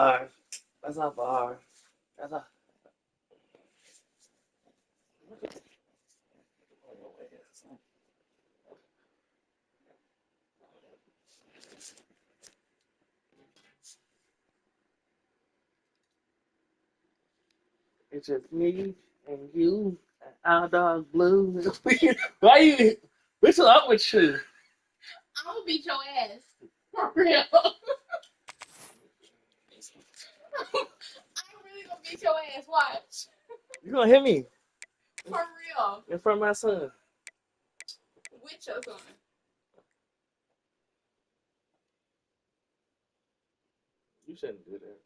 bar. That's not bar. That's a. It's just me and you and our dog Blue. Why you? What's up with you? I'm gonna beat your ass. For real. I'm really gonna beat your ass. Watch. You gonna hit me For real. in front of my son? With your son. You shouldn't do that.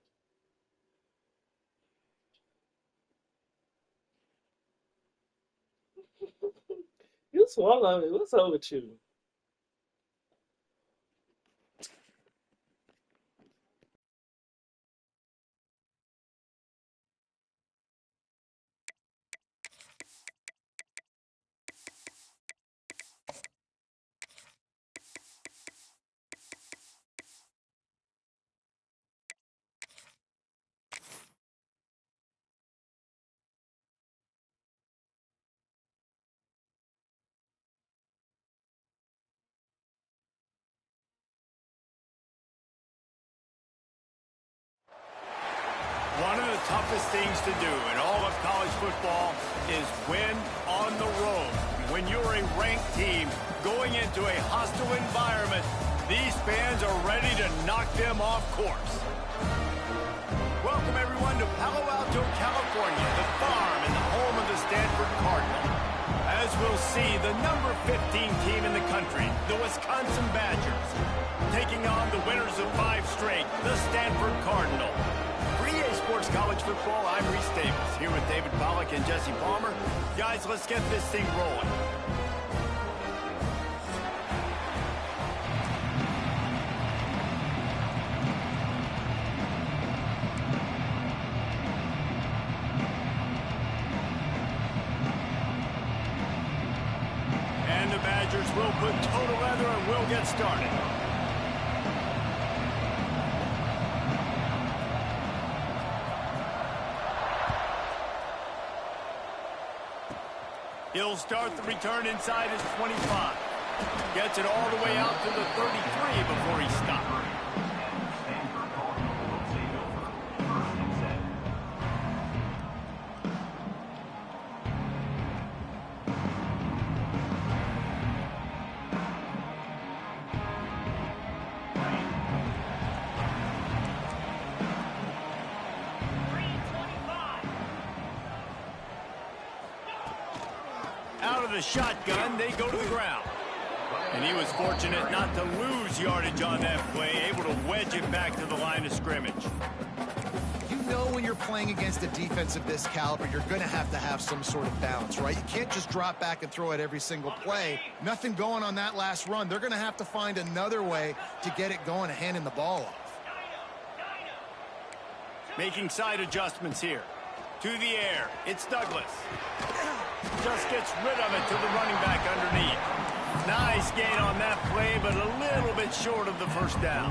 You swallow me. What's up with you? One of the toughest things to do in all of college football is win on the road. When you're a ranked team going into a hostile environment, these fans are ready to knock them off course. Welcome, everyone, to Palo Alto, California, the farm and the home of the Stanford Cardinal. As we'll see, the number 15 team in the country, the Wisconsin Badgers, taking on the winners of 5 straight, the Stanford Cardinal. For EA Sports College Football, I'm Reese Davis, here with David Pollack and Jesse Palmer. Guys, let's get this thing rolling. And the Badgers will put total leather and we'll get started. He'll start the return inside his 25. Gets it all the way out to the 33 before he stops. Out of the shotgun, they go to the ground. And he was fortunate not to lose yardage on that play, able to wedge it back to the line of scrimmage. You know when you're playing against a defense of this caliber, you're going to have some sort of balance, right? You can't just drop back and throw it every single play. Nothing going on that last run. They're going to have to find another way to get it going and handing the ball off. Making side adjustments here. To the air, it's Douglas. Just gets rid of it to the running back underneath. Nice gain on that play, but a little bit short of the first down.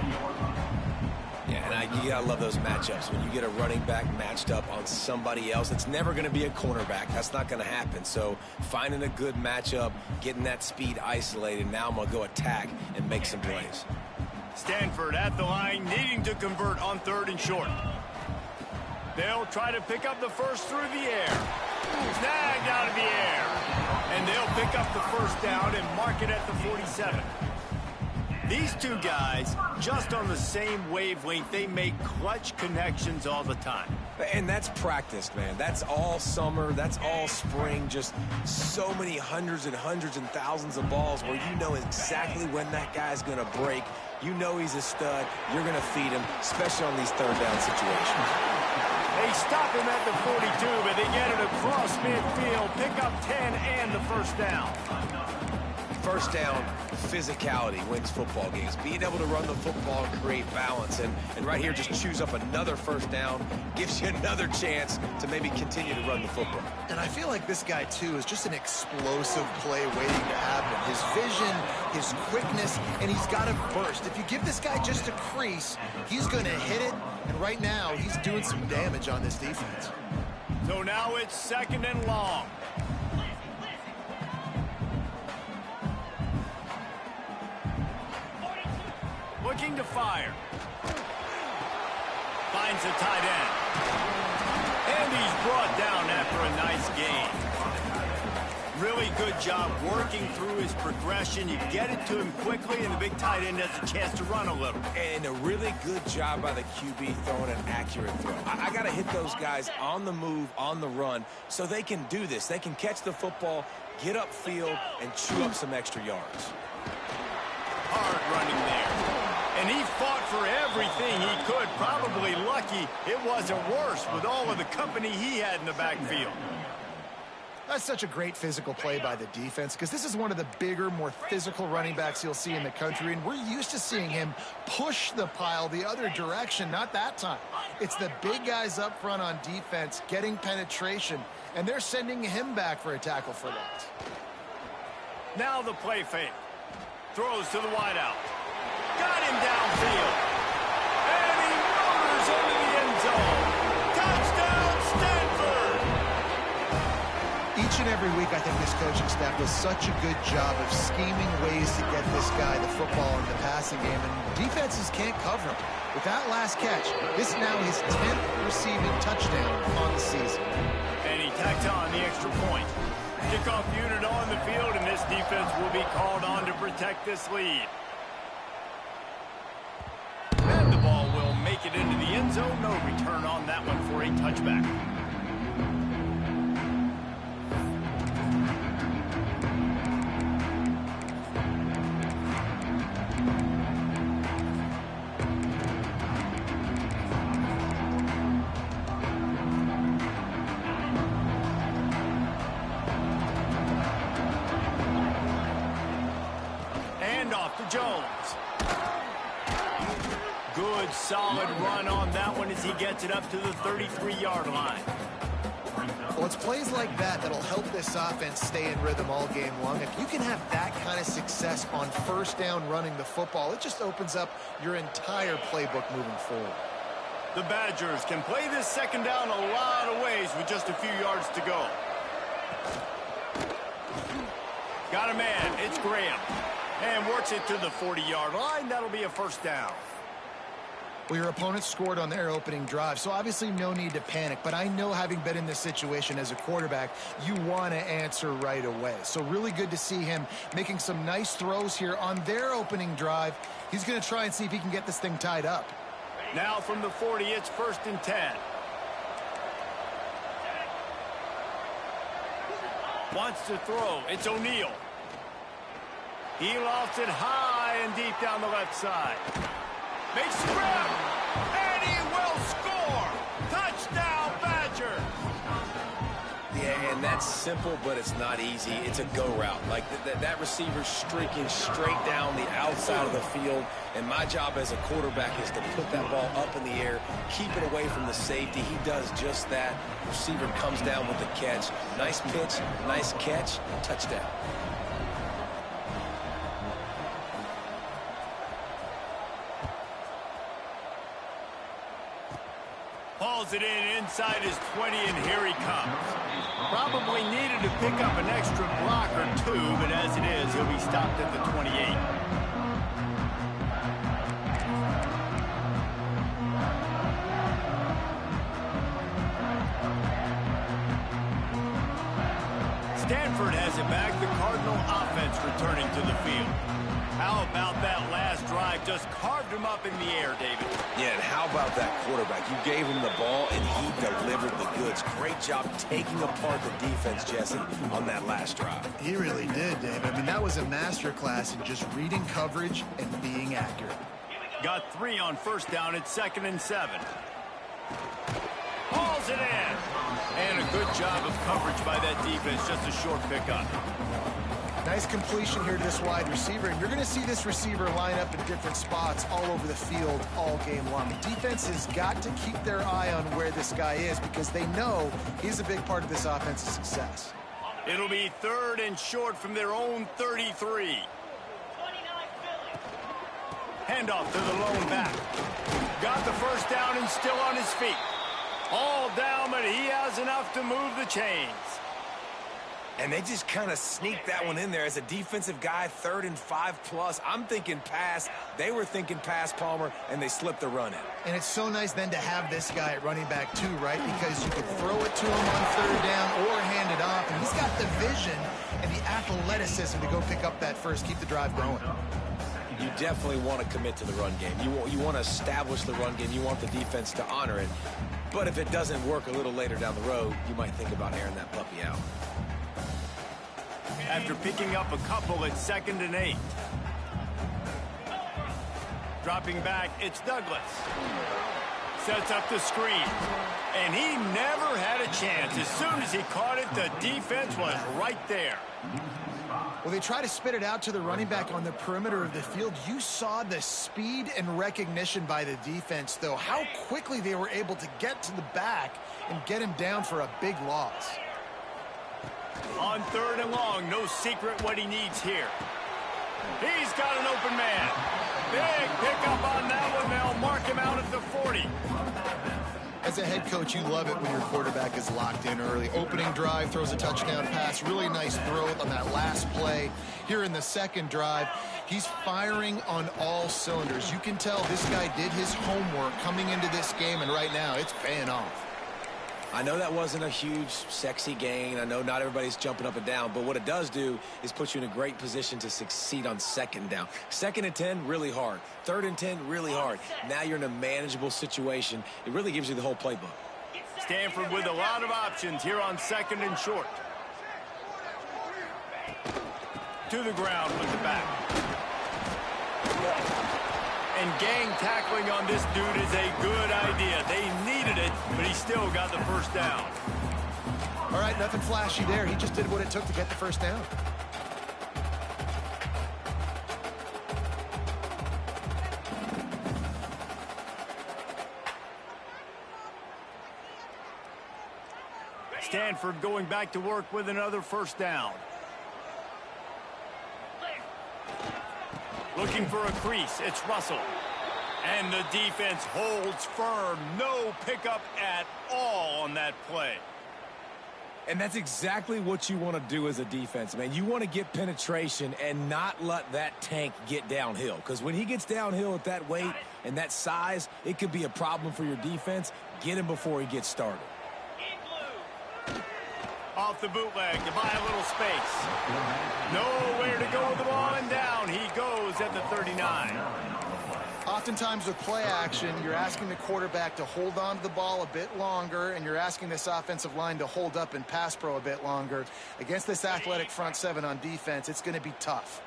Yeah, and you gotta love those matchups. When you get a running back matched up on somebody else, it's never going to be a cornerback. That's not going to happen. So finding a good matchup, getting that speed isolated, now I'm going to go attack and make some plays. Stanford at the line, needing to convert on 3rd and short. They'll try to pick up the first through the air. Snagged out of the air. And they'll pick up the first down and mark it at the 47. These two guys, just on the same wavelength, they make clutch connections all the time. And that's practice, man. That's all summer. That's all spring. Just so many hundreds and thousands of balls where you know exactly when that guy's going to break. You know he's a stud. You're going to feed him, especially on these 3rd down situations. They stop him at the 42, but they get it across midfield, pick up 10 and the first down. first down, physicality wins football games. Being able to run the football and create balance. And right here, just choose up another first down, gives you another chance to maybe continue to run the football. And I feel like this guy, too, is just an explosive play waiting to happen. His vision, his quickness, and he's got a burst. If you give this guy just a crease, he's going to hit it. And right now, he's doing some damage on this defense. So now it's 2nd and long. Looking to fire. Finds a tight end. And he's brought down after a nice gain. Really good job working through his progression. You get it to him quickly, and the big tight end has a chance to run a little. And a really good job by the QB throwing an accurate throw. I got to hit those guys on the move, on the run, so they can do this. They can catch the football, get upfield, and chew up some extra yards. Hard running there. And he fought for everything he could. Probably lucky it wasn't worse with all of the company he had in the backfield. That's such a great physical play by the defense because this is one of the bigger, more physical running backs you'll see in the country, and we're used to seeing him push the pile the other direction. Not that time. It's the big guys up front on defense getting penetration, and they're sending him back for a tackle for that. Now the play fake. Throws to the wideout. Got him downfield. And he motors into the end zone. Touchdown, Stanford! Each and every week, I think this coaching staff does such a good job of scheming ways to get this guy the football in the passing game, and defenses can't cover him. With that last catch, this is now his 10th receiving touchdown on the season. And he tacked on the extra point. Kickoff unit on the field, and this defense will be called on to protect this lead. And the ball will make it into the end zone. No return on that one for a touchback. Jones. Good, solid run on that one as he gets it up to the 33-yard line. Well, it's plays like that that'll help this offense stay in rhythm all game long. If you can have that kind of success on first down running the football, it just opens up your entire playbook moving forward. The Badgers can play this second down a lot of ways with just a few yards to go. Got a man. It's Graham. And works it to the 40-yard line. That'll be a first down. Well, your opponent scored on their opening drive, so obviously no need to panic. But I know, having been in this situation as a quarterback, you want to answer right away. So really good to see him making some nice throws here on their opening drive. He's going to try and see if he can get this thing tied up. Now from the 40, it's 1st and 10. Wants to throw. It's O'Neal. He lofts it high and deep down the left side. Makes the grab, and he will score. Touchdown, Badger. Yeah, and that's simple, but it's not easy. It's a go route. Like that receiver's streaking straight down the outside of the field, and my job as a quarterback is to put that ball up in the air, keep it away from the safety. He does just that. Receiver comes down with the catch. Nice pitch, nice catch, touchdown. Hauls it in inside his 20, and here he comes. Probably needed to pick up an extra block or two, but as it is, he'll be stopped at the 28. Stanford has it back. The Cardinal offense returning to the field. How about that last drive? Just carved him up in the air, David. Yeah, and how about that quarterback? You gave him the ball, and he delivered the goods. Great job taking apart the defense, Jesse, on that last drive. He really did, Dave. I mean, that was a masterclass in just reading coverage and being accurate. Got 3 on first down. It's 2nd and 7. Hauls it in. And a good job of coverage by that defense. Just a short pickup. Nice completion here to this wide receiver, and you're going to see this receiver line up in different spots all over the field all game long. The defense has got to keep their eye on where this guy is because they know he's a big part of this offense's success. It'll be 3rd and short from their own 33. Handoff to the lone back. Got the first down and still on his feet. All down, but he has enough to move the chains. And they just kind of sneaked that one in there as a defensive guy, 3rd and 5+. I'm thinking pass. They were thinking pass, Palmer, and they slipped the run in. And it's so nice then to have this guy at running back too, right? Because you could throw it to him on 3rd down or hand it off. And he's got the vision and the athleticism to go pick up that first, keep the drive going. You definitely want to commit to the run game. You want to establish the run game. You want the defense to honor it. But if it doesn't work a little later down the road, you might think about airing that puppy out. After picking up a couple at 2nd and 8. Dropping back, it's Douglas. Sets up the screen. And he never had a chance. As soon as he caught it, the defense was right there. Well, they try to spit it out to the running back on the perimeter of the field. You saw the speed and recognition by the defense, though. How quickly they were able to get to the back and get him down for a big loss. On 3rd and long, no secret what he needs here. He's got an open man. Big pickup on that one. They'll mark him out at the 40. As a head coach, you love it when your quarterback is locked in early. Opening drive, throws a touchdown pass. Really nice throw on that last play. Here in the 2nd drive, he's firing on all cylinders. You can tell this guy did his homework coming into this game, and right now it's paying off. I know that wasn't a huge, sexy gain. I know not everybody's jumping up and down, but what it does do is put you in a great position to succeed on 2nd down. 2nd and 10, really hard. 3rd and 10, really hard. Now you're in a manageable situation. It really gives you the whole playbook. Stanford with a lot of options here on 2nd and short. To the ground with the back. And gang tackling on this dude is a good idea. They needed it, but he still got the first down. All right, nothing flashy there. He just did what it took to get the first down. Stanford going back to work with another first down. Looking for a crease, it's Russell. And the defense holds firm. No pickup at all on that play. And that's exactly what you want to do as a defense, man. You want to get penetration and not let that tank get downhill. Because when he gets downhill at that weight and that size, it could be a problem for your defense. Get him before he gets started. Off the bootleg to buy a little space. Nowhere to go with the ball, and down he goes at the 39. Oftentimes with play action, you're asking the quarterback to hold on to the ball a bit longer, and you're asking this offensive line to hold up in pass pro a bit longer. Against this athletic front 7 on defense, it's going to be tough.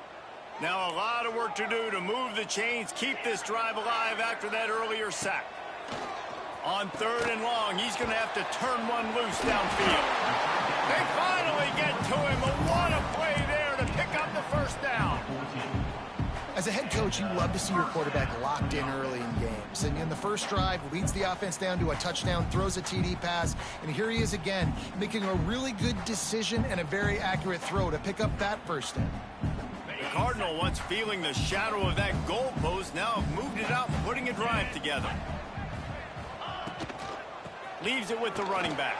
Now a lot of work to do to move the chains, keep this drive alive after that earlier sack. On 3rd and long, he's going to have to turn one loose downfield. They finally get to him, but what a play there to pick up the first down. As a head coach, you love to see your quarterback locked in early in games. And in the first drive, leads the offense down to a touchdown, throws a TD pass, and here he is again, making a really good decision and a very accurate throw to pick up that first down. The Cardinal, once feeling the shadow of that goalpost, now have moved it out and putting a drive together. Leaves it with the running back.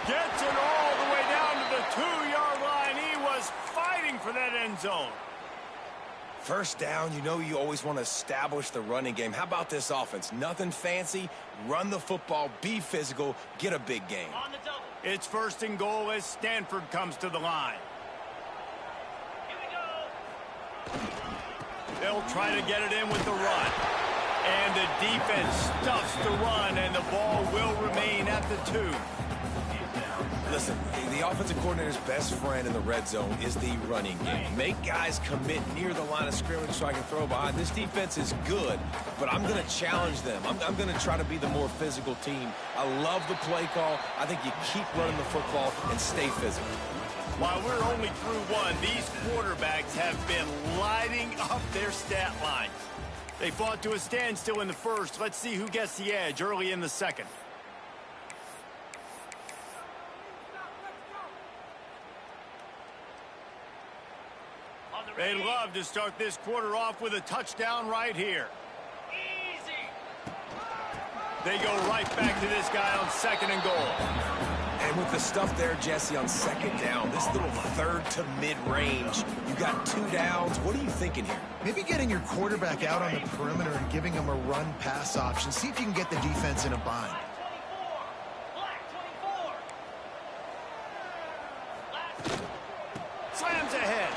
Gets it all the way down to the 2-yard line. He was fighting for that end zone. First down, you know you always want to establish the running game. How about this offense? Nothing fancy. Run the football, be physical, get a big gain. It's 1st and goal as Stanford comes to the line. They'll try to get it in with the run. And the defense stuffs the run, and the ball will remain at the 2. Listen, the offensive coordinator's best friend in the red zone is the running game. Make guys commit near the line of scrimmage so I can throw behind. This defense is good, but I'm going to challenge them. I'm going to try to be the more physical team. I love the play call. I think you keep running the football and stay physical. While we're only through one, these quarterbacks have been lighting up their stat lines. They fought to a standstill in the first. Let's see who gets the edge early in the second. They'd love to start this quarter off with a touchdown right here. They go right back to this guy on 2nd and goal. And with the stuff there, Jesse, on 2nd down, this little third to mid-range, you got 2 downs. What are you thinking here? Maybe getting your quarterback out on the perimeter and giving him a run-pass option. See if you can get the defense in a bind. Slams ahead.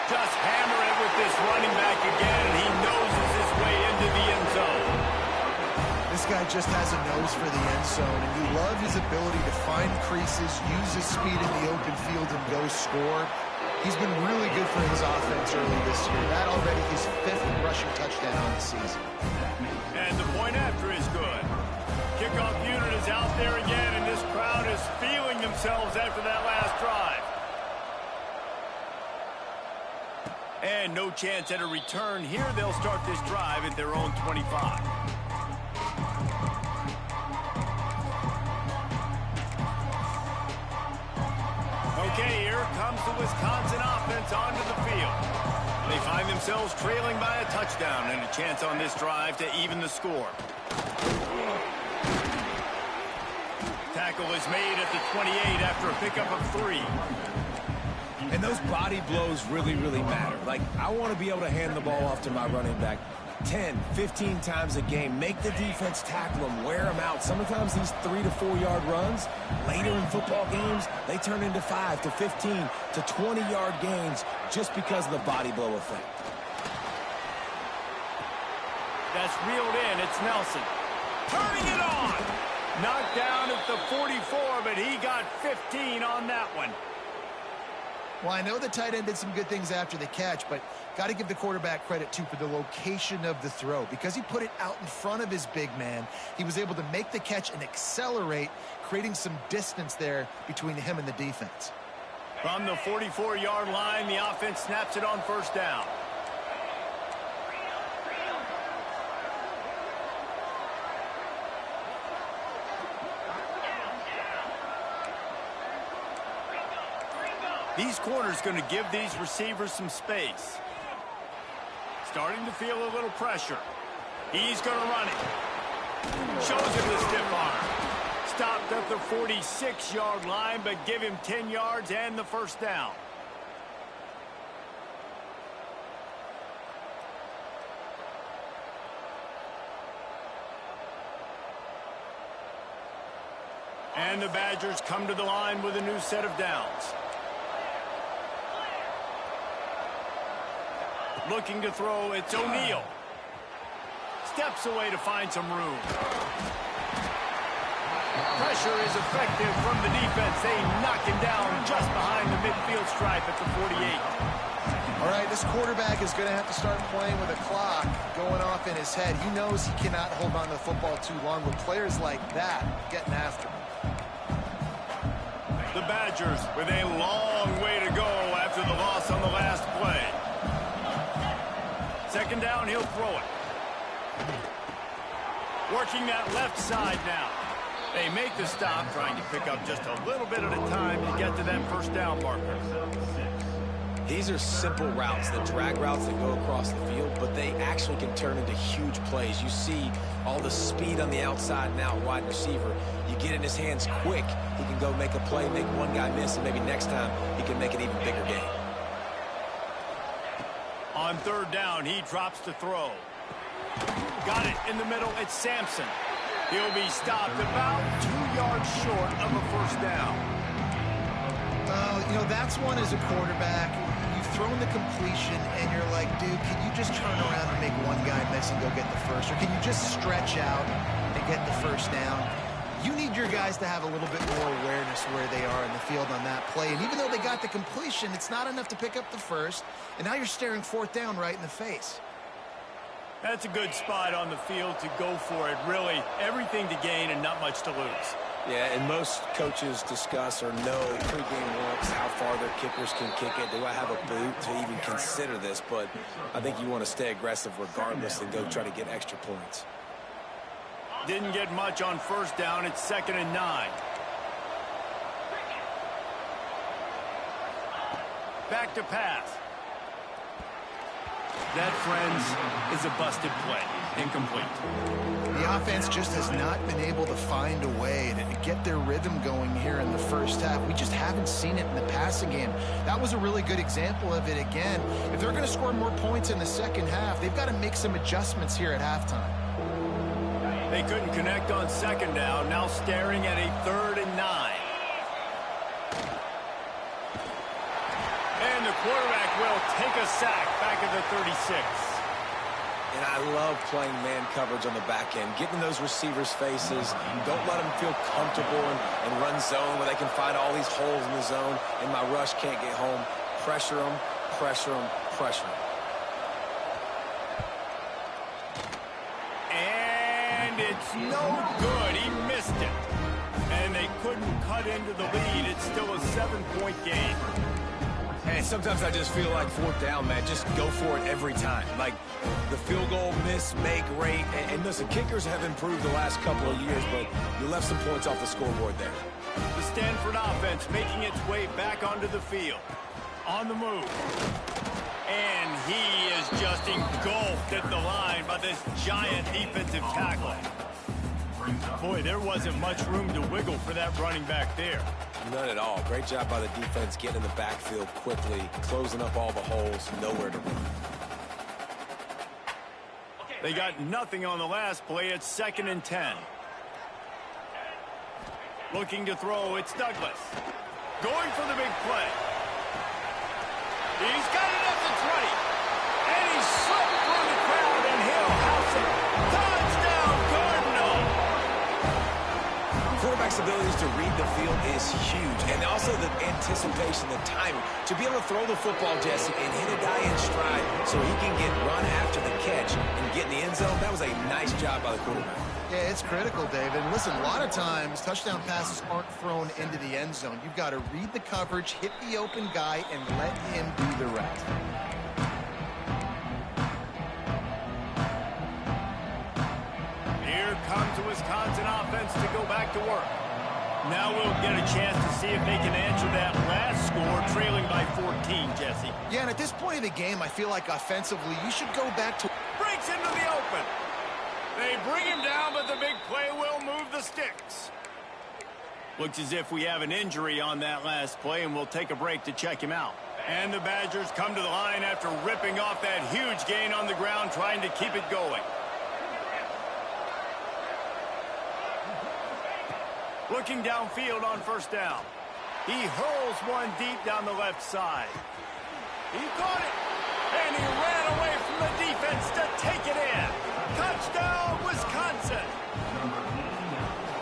Just hammer it with this running back again, and he noses his way into the end zone. This guy just has a nose for the end zone, and you love his ability to find creases, use his speed in the open field, and go score. He's been really good for his offense early this year. That already his 5th rushing touchdown on the season. And the point after is good. Kickoff unit is out there again, and this crowd is feeling themselves after that last drive. And no chance at a return here. They'll start this drive at their own 25. Okay, here comes the Wisconsin offense onto the field. They find themselves trailing by a touchdown and a chance on this drive to even the score. Tackle is made at the 28 after a pickup of 3. And those body blows really, really matter. Like, I want to be able to hand the ball off to my running back 10, 15 times a game. Make the defense tackle them, wear them out. Sometimes these 3 to 4 yard runs, later in football games, they turn into 5 to 15 to 20 yard gains just because of the body blow effect. That's reeled in. It's Nelson. Turning it on. Knocked down at the 44, but he got 15 on that one. Well, I know the tight end did some good things after the catch, but got to give the quarterback credit, too, for the location of the throw. Because he put it out in front of his big man, he was able to make the catch and accelerate, creating some distance there between him and the defense. From the 44-yard line, the offense snaps it on 1st down. These corners going to give these receivers some space. Starting to feel a little pressure. He's going to run it. Shows him the stiff arm. Stopped at the 46-yard line, but give him 10 yards and the 1st down. And the Badgers come to the line with a new set of downs. Looking to throw, it's O'Neal. Steps away to find some room. Pressure is effective from the defense. They knock him down just behind the midfield stripe at the 48. All right, this quarterback is going to have to start playing with a clock going off in his head. He knows he cannot hold on to the football too long with players like that getting after him. The Badgers with a long way to go after the loss on the last play. 2nd down, he'll throw it. Working that left side now. They make the stop, trying to pick up just a little bit at a time to get to that 1st down marker. These are simple routes, the drag routes that go across the field, but they actually can turn into huge plays. You see all the speed on the outside and out wide receiver. You get in his hands quick, he can go make a play, make one guy miss, and maybe next time he can make an even bigger game. On 3rd down, he drops to throw. Got it in the middle. It's Sampson. He'll be stopped about 2 yards short of a 1st down. You know, that's one as a quarterback. You've thrown the completion, and you're like, dude, can you just turn around and make one guy miss and go get the first? Or can you just stretch out and get the 1st down? You need your guys to have a little bit more awareness where they are in the field on that play. And even though they got the completion, it's not enough to pick up the first. And now you're staring fourth down right in the face. That's a good spot on the field to go for it. Really, everything to gain and not much to lose. Yeah, and most coaches discuss or know pregame walks how far their kickers can kick it. Do I have a boot to even consider this? But I think you want to stay aggressive regardless and go try to get extra points. Didn't get much on first down. It's 2nd and 9. Back to pass. That, friends, is a busted play. Incomplete. The offense just has not been able to find a way to get their rhythm going here in the first half. We just haven't seen it in the passing game. That was a really good example of it again. If they're going to score more points in the second half, they've got to make some adjustments here at halftime. They couldn't connect on 2nd down. Now staring at a 3rd and 9. And the quarterback will take a sack back at the 36. And I love playing man coverage on the back end, getting those receivers' faces. Don't let them feel comfortable and run zone where they can find all these holes in the zone and my rush can't get home. Pressure them, pressure them, pressure them. And it's no good. He missed it. And they couldn't cut into the lead. It's still a 7-point game. And sometimes I just feel like fourth down, man, just go for it every time. Like the field goal miss, make rate. And listen, kickers have improved the last couple of years, but you left some points off the scoreboard there. The Stanford offense making its way back onto the field. On the move. And he is just engulfed at the line by this giant defensive tackle. Boy, there wasn't much room to wiggle for that running back there. None at all. Great job by the defense getting in the backfield quickly, closing up all the holes, nowhere to run. They got nothing on the last play. It's 2nd and 10. Looking to throw, it's Douglas. Going for the big play. He's got it at the 20. And he's slipped through the crowd, and he'll house it. Touchdown, Cardinal! Quarterback's abilities to read the field is huge, and also the anticipation, the timing. To be able to throw the football, Jesse, and hit a guy in stride so he can get run after the catch and get in the end zone, that was a nice job by the quarterback. Yeah, it's critical, David. Listen, a lot of times, touchdown passes aren't thrown into the end zone. You've got to read the coverage, hit the open guy, and let him do the rest. Here comes the Wisconsin offense to go back to work. Now we'll get a chance to see if they can answer that last score, trailing by 14, Jesse. Yeah, and at this point of the game, I feel like offensively, you should go back to... Breaks into the open. They bring him down, but the big play will move the sticks. Looks as if we have an injury on that last play, and we'll take a break to check him out. And the Badgers come to the line after ripping off that huge gain on the ground, trying to keep it going. Looking downfield on first down. He hurls one deep down the left side. He caught it, and he ran away from the defense to take it in. Touchdown, Wisconsin.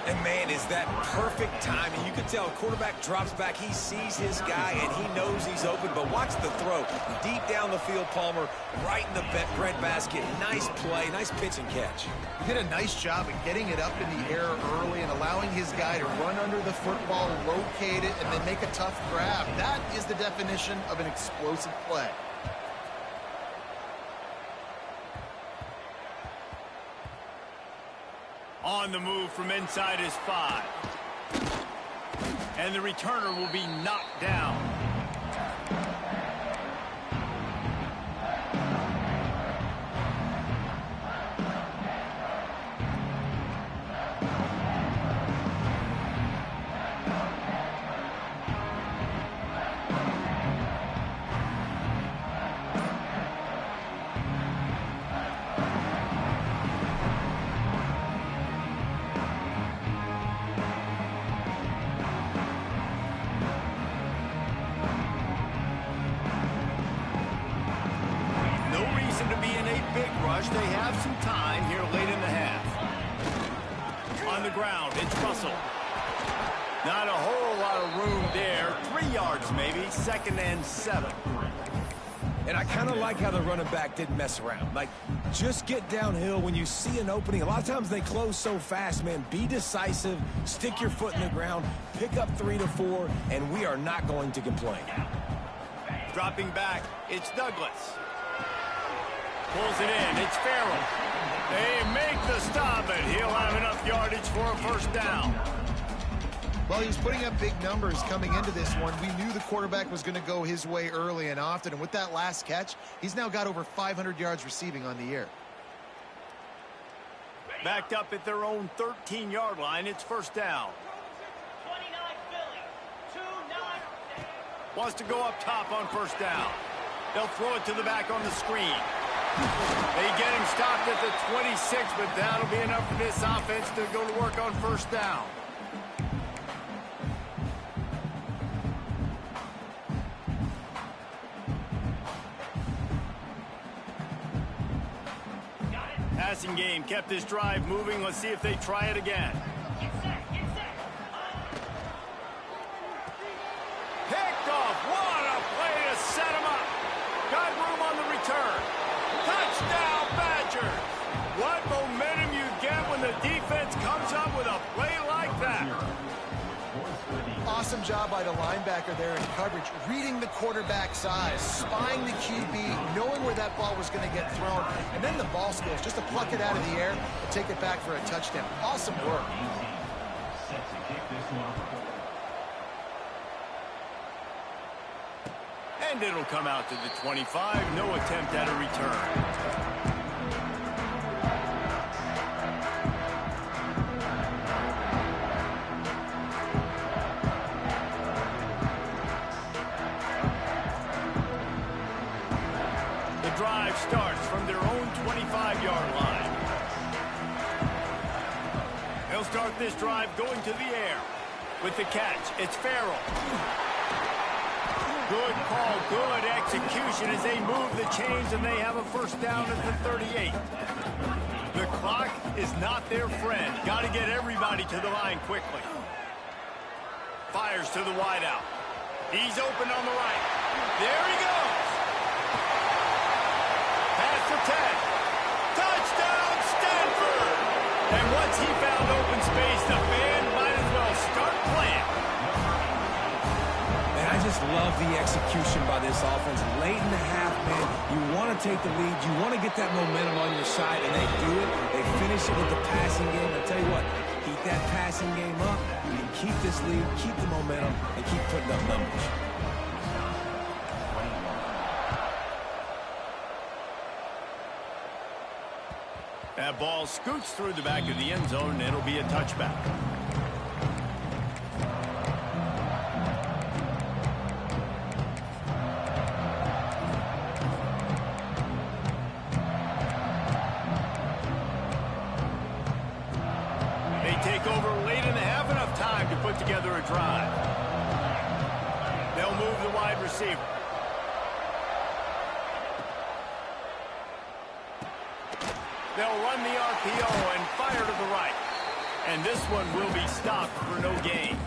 And, man, is that perfect timing. You can tell a quarterback drops back. He sees his guy, and he knows he's open. But watch the throw. Deep down the field, Palmer, right in the breadbasket. Nice play, nice pitch and catch. He did a nice job of getting it up in the air early and allowing his guy to run under the football, locate it, and then make a tough grab. That is the definition of an explosive play. On the move from inside his 5. And the returner will be knocked down. They have some time here late in the half. On the ground, it's Russell. Not a whole lot of room there. 3 yards maybe, 2nd and 7. And I kind of like how the running back didn't mess around. Like, just get downhill when you see an opening. A lot of times they close so fast, man. Be decisive, stick your foot in the ground, pick up 3 to 4, and we are not going to complain. Dropping back, it's Douglas. Pulls it in, it's Farrell. They make the stop, and he'll have enough yardage for a 1st down. Well, he was putting up big numbers coming into this one. We knew the quarterback was going to go his way early and often, and with that last catch, he's now got over 500 yards receiving on the year. Backed up at their own 13-yard line, it's 1st down. 29 Philly, 2-9. Wants to go up top on 1st down. They'll throw it to the back on the screen. They get him stopped at the 26, but that'll be enough for this offense to go to work on 1st down. Passing game kept this drive moving. Let's see if they try it again. Get set, get set. Picked off. What a play to set him up. Got room on the return. Touchdown, Badgers. What momentum you get when the defense comes up with a play like that. Awesome job by the linebacker there in coverage, reading the quarterback's eyes, spying the QB, knowing where that ball was going to get thrown, and then the ball skills, just to pluck it out of the air and take it back for a touchdown. Awesome work. And it'll come out to the 25. No attempt at a return. Drive starts from their own 25-yard line. They'll start this drive going to the air. With the catch, it's Farrell. Good call, good execution as they move the chains and they have a 1st down at the 38. The clock is not their friend. Got to get everybody to the line quickly. Fires to the wideout. He's open on the right. There he goes. Pass to 10. Touchdown, Stanford! And once he found open space, the band might as well start playing. And I just love the execution by this offense. Late in the half, man, you want to take the lead. You want to get that momentum on your side, and they do it. They finish it with the passing game. I tell you what, keep that passing game up. You can keep this lead, keep the momentum, and keep putting up numbers. That ball scoots through the back of the end zone, and it'll be a touchback. They take over late in the half, enough time to put together a drive. They'll move the wide receiver. They'll run the RPO and fire to the right. And this one will be stopped for no gain.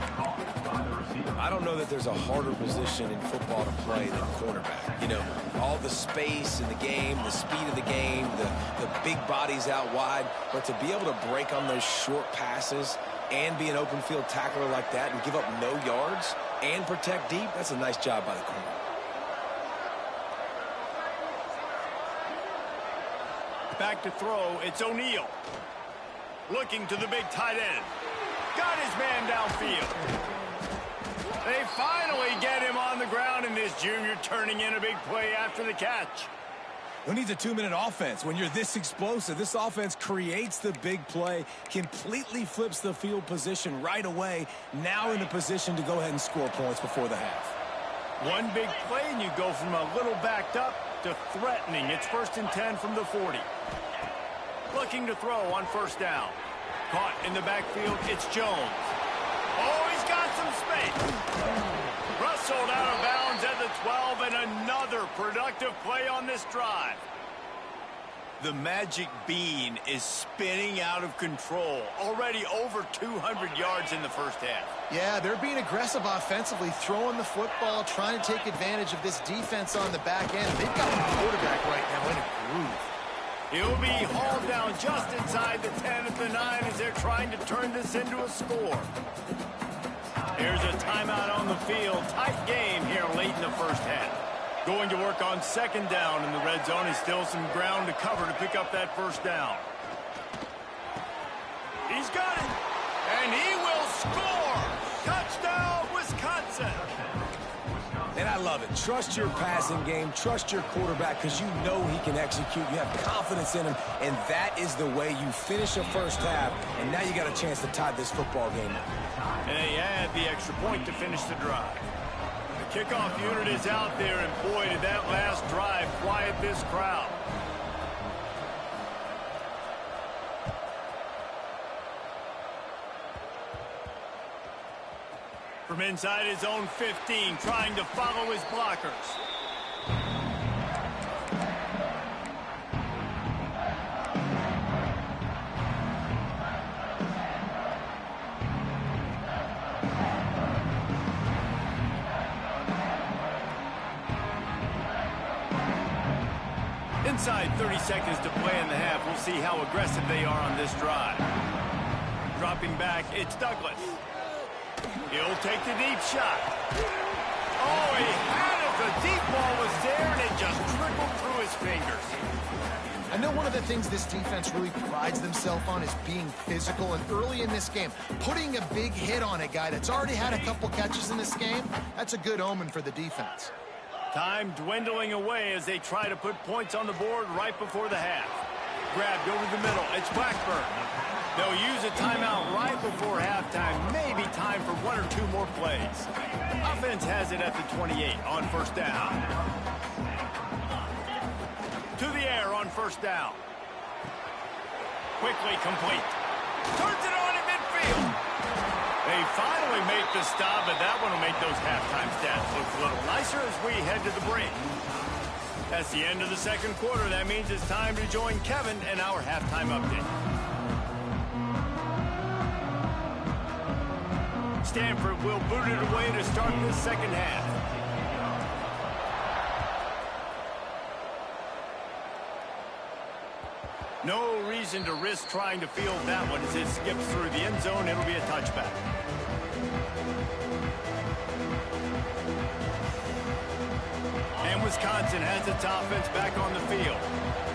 I don't know that there's a harder position in football to play than quarterback. You know, all the space in the game, the speed of the game, the big bodies out wide. But to be able to break on those short passes and be an open field tackler like that and give up no yards and protect deep, that's a nice job by the corner. Back to throw, it's O'Neal. Looking to the big tight end. Got his man downfield. They finally get him on the ground, and this junior turning in a big play after the catch. Who needs a 2-minute offense when you're this explosive? This offense creates the big play, completely flips the field position right away, now in a position to go ahead and score points before the half. One big play, and you go from a little backed up to threatening. It's 1st and 10 from the 40. Looking to throw on 1st down. Caught in the backfield, it's Jones. Oh, he's got some space. Rustled out of bounds at the 12, and another productive play on this drive. The magic bean is spinning out of control. Already over 200 yards in the first half. Yeah, they're being aggressive offensively, throwing the football, trying to take advantage of this defense on the back end. They've got the quarterback right now in a groove. He'll be hauled down just inside the 10 at the 9 as they're trying to turn this into a score. Here's a timeout on the field. Tight game here late in the first half. Going to work on second down in the red zone. Is still some ground to cover to pick up that first down. He's got it. And he will score. Touchdown, Wisconsin. And I love it. Trust your passing game. Trust your quarterback because you know he can execute. You have confidence in him, and that is the way you finish a first half, and now you got a chance to tie this football game up. And they add the extra point to finish the drive. The kickoff unit is out there, and boy, did that last drive quiet this crowd. From inside his own 15, trying to follow his blockers. Inside 30 seconds to play in the half. We'll see how aggressive they are on this drive. Dropping back, it's Douglas. He'll take the deep shot. Oh, he had it. The deep ball was there, and it just trickled through his fingers. I know one of the things this defense really prides themselves on is being physical, and early in this game, putting a big hit on a guy that's already had a couple catches in this game, that's a good omen for the defense. Time dwindling away as they try to put points on the board right before the half. Grabbed over the middle. It's Blackburn. They'll use a timeout right before halftime. Maybe time for one or two more plays. Offense has it at the 28 on first down. To the air on first down. Quickly complete. Turns it on in midfield. They finally make the stop, but that one will make those halftime stats look a little nicer as we head to the break. That's the end of the second quarter. That means it's time to join Kevin in our halftime update. Stanford will boot it away to start this second half. No reason to risk trying to field that one as it skips through the end zone. It'll be a touchback. And Wisconsin has its offense back on the field.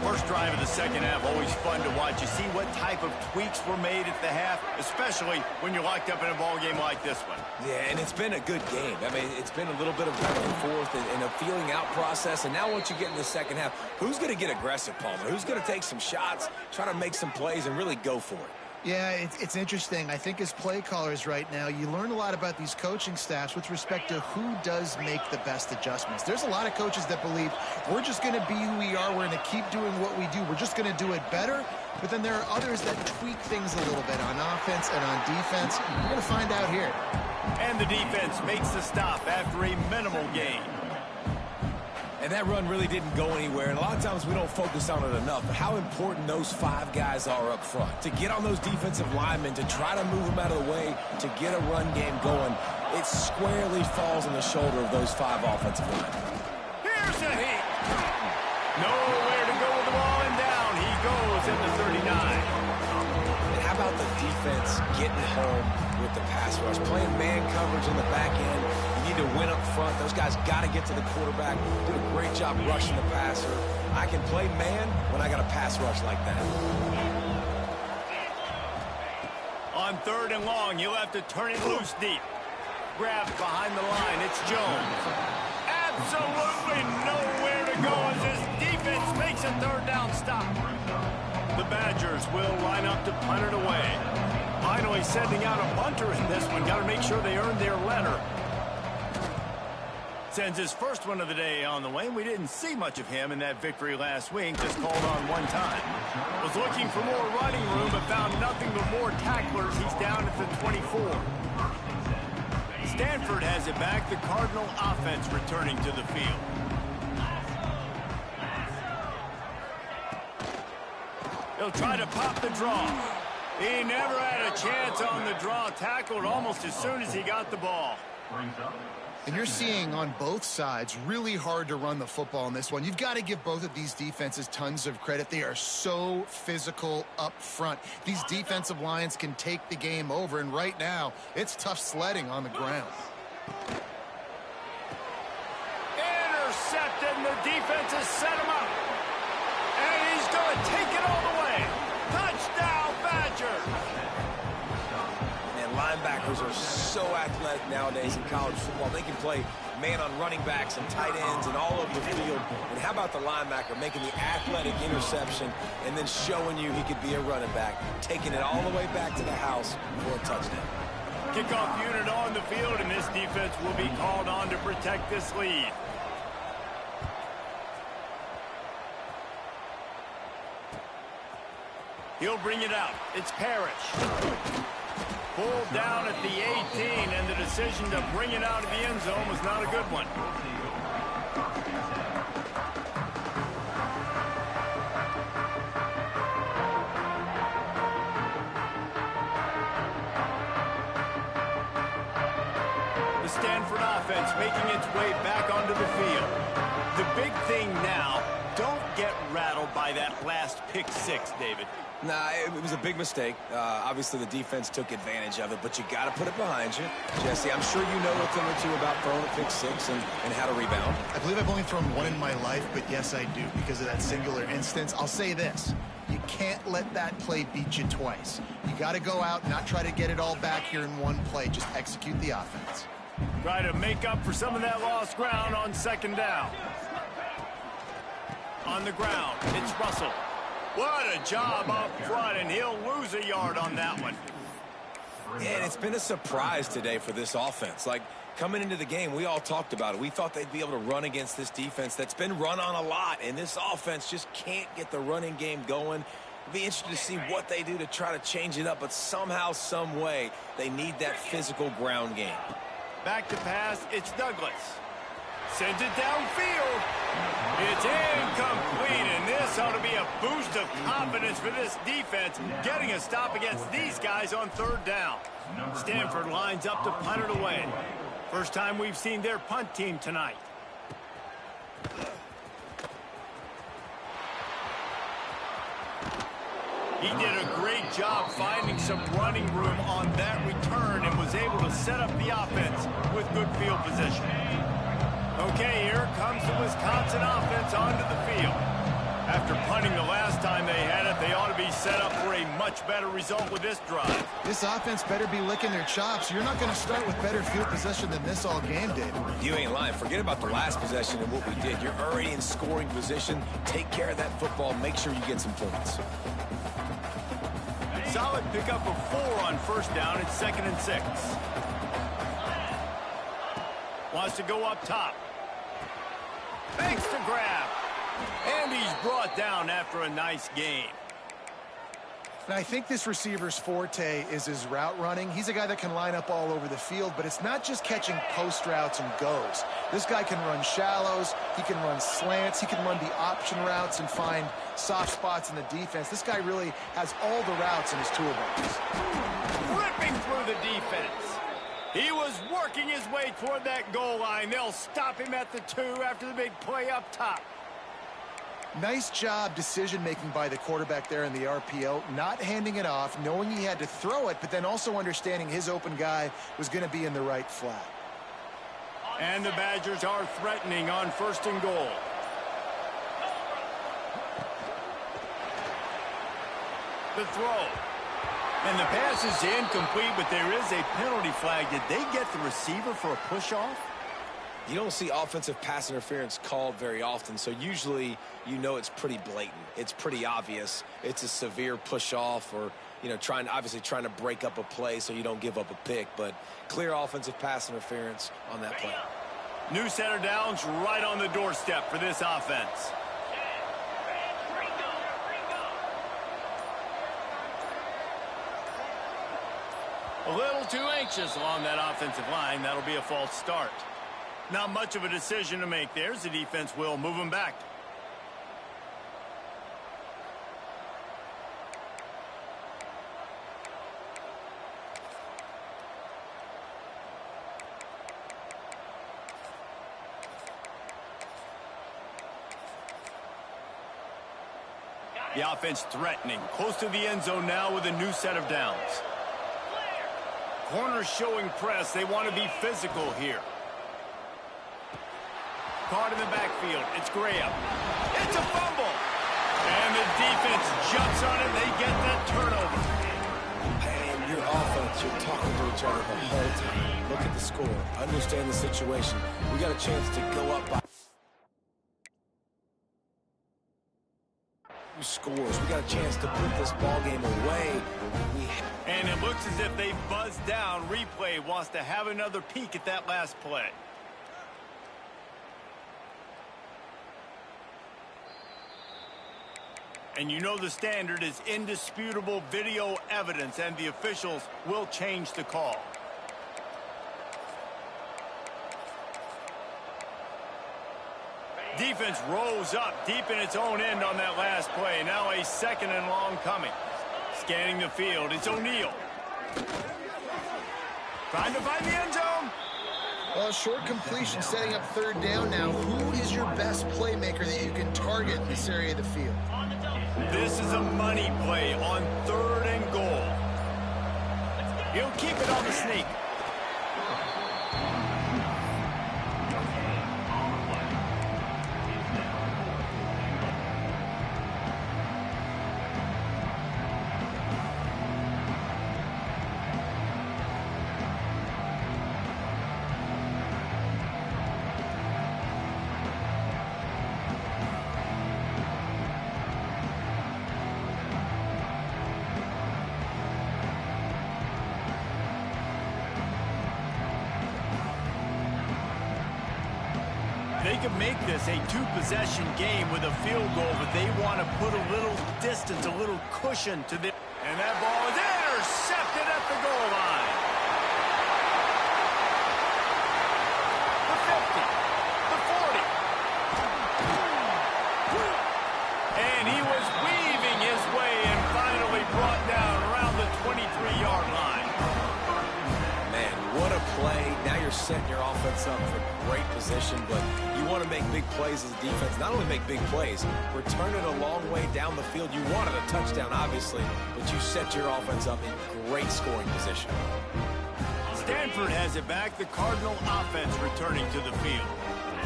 First drive of the second half, always fun to watch. You see what type of tweaks were made at the half, especially when you're locked up in a ball game like this one. Yeah, and it's been a good game. I mean, it's been a little bit of back and forth and a feeling out process. And now once you get in the second half, who's going to get aggressive, Palmer? Who's going to take some shots, try to make some plays, and really go for it? Yeah, it's interesting. I think as play callers right now, you learn a lot about these coaching staffs with respect to who does make the best adjustments. There's a lot of coaches that believe we're just going to be who we are. We're going to keep doing what we do. We're just going to do it better. But then there are others that tweak things a little bit on offense and on defense. We're going to find out here. And the defense makes the stop after a minimal gain. And that run really didn't go anywhere. And a lot of times we don't focus on it enough. But how important those five guys are up front. To get on those defensive linemen, to try to move them out of the way, to get a run game going, it squarely falls on the shoulder of those five offensive linemen. Here's a heat. Nowhere to go with the ball, and down he goes in the 39. And how about the defense getting home with the pass rush? Playing man coverage in the back end. You need to win up front. Those guys got to get to the quarterback. Do a great job rushing the passer. I can play man when I got a pass rush like that. On third and long, he'll have to turn it loose deep. Grabbed behind the line. It's Jones. Absolutely nowhere to go as this defense makes a third down stop. The Badgers will line up to punt it away. Finally sending out a punter in this one. Got to make sure they earn their letter. Sends his first one of the day on the way. We didn't see much of him in that victory last week. Just called on one time. Was looking for more running room, but found nothing but more tacklers. He's down at the 24. Stanford has it back. The Cardinal offense returning to the field. He'll try to pop the draw. He never had a chance on the draw. Tackled almost as soon as he got the ball. And you're seeing on both sides really hard to run the football in this one. You've got to give both of these defenses tons of credit. They are so physical up front. These defensive lines can take the game over, and right now it's tough sledding on the ground. Intercepted, and the defense has set him up. And he's going to take it all the way. Touchdown, Badgers! And linebackers are so athletic nowadays in college football. They can play man on running backs and tight ends and all over the field. And how about the linebacker making the athletic interception and then showing you he could be a running back, taking it all the way back to the house for a touchdown. Kickoff unit on the field, and this defense will be called on to protect this lead. He'll bring it out. It's Parrish. Pulled down at the 18, and the decision to bring it out of the end zone was not a good one. The Stanford offense making its way back onto the field. The big thing now, don't get rattled by that last pick six, David. Nah, it was a big mistake. Obviously, the defense took advantage of it, but you got to put it behind you. Jesse, I'm sure you know a thing or two about throwing a pick six and how to rebound. I believe I've only thrown one in my life, but yes, I do because of that singular instance. I'll say this. You can't let that play beat you twice. You got to go out, not try to get it all back here in one play. Just execute the offense. Try to make up for some of that lost ground on second down. On the ground, it's Russell. What a job up front, and he'll lose a yard on that one. And it's been a surprise today for this offense. Like, coming into the game, we all talked about it. We thought they'd be able to run against this defense that's been run on a lot, and this offense just can't get the running game going. It'll be interesting to see what they do to try to change it up, but somehow, some way, they need that physical ground game. Back to pass, it's Douglas. Sends it downfield. It's incomplete, and this ought to be a boost of confidence for this defense, getting a stop against these guys on third down. Stanford lines up to punt it away. First time we've seen their punt team tonight. He did a great job finding some running room on that return and was able to set up the offense with good field position. Okay, here comes the Wisconsin offense onto the field. After punting the last time they had it, they ought to be set up for a much better result with this drive. This offense better be licking their chops. You're not going to start with better field possession than this all game, David. You ain't lying. Forget about the last possession and what we did. You're already in scoring position. Take care of that football. Make sure you get some points. Solid pickup of 4 on first down. It's 2nd and 6. Wants to go up top. Makes the grab. And he's brought down after a nice game. And I think this receiver's forte is his route running. He's a guy that can line up all over the field, but it's not just catching post routes and goes. This guy can run shallows, he can run slants, he can run the option routes and find soft spots in the defense. This guy really has all the routes in his toolbox. Ripping through the defense. He was working his way toward that goal line. They'll stop him at the 2 after the big play up top. Nice job decision-making by the quarterback there in the RPO, not handing it off, knowing he had to throw it, but then also understanding his open guy was going to be in the right flat. And the Badgers are threatening on 1st and goal. The throw. And the pass is incomplete, but there is a penalty flag. Did they get the receiver for a push-off? You don't see offensive pass interference called very often, so usually you know it's pretty blatant. It's pretty obvious. It's a severe push-off or, you know, obviously trying to break up a play so you don't give up a pick, but clear offensive pass interference on that play. New set of downs right on the doorstep for this offense. A little too anxious along that offensive line. That'll be a false start. Not much of a decision to make there. The defense will move him back. The offense threatening, close to the end zone now with a new set of downs. Corners showing press. They want to be physical here. Caught in the backfield. It's Graham. It's a fumble. And the defense jumps on it. They get that turnover. And your offense, you're talking to each other the whole time. Look at the score. Understand the situation. We got a chance to go up by scores. We got a chance to put this ball game away. And it looks as if they buzzed down. Replay wants to have another peek at that last play. And you know the standard is indisputable video evidence, and the officials will change the call. Defense rolls up deep in its own end on that last play. Now a 2nd and long coming. Scanning the field, it's O'Neal. Trying to find the end zone. Well, short completion setting up 3rd down now. Who is your best playmaker that you can target in this area of the field? This is a money play on 3rd and goal. He'll keep it on the sneak. They could make this a 2-possession game with a field goal, but they want to put a little distance, a little cushion to this. And that ball is intercepted at the goal line. The 50, the 40. And he was weaving his way and finally brought down around the 23-yard line. Man, what a play. Now you're setting your offense up for great position, but you want to make big plays as a defense. Not only make big plays, return it a long way down the field. You wanted a touchdown, obviously, but you set your offense up in great scoring position. Stanford has it back. The Cardinal offense returning to the field.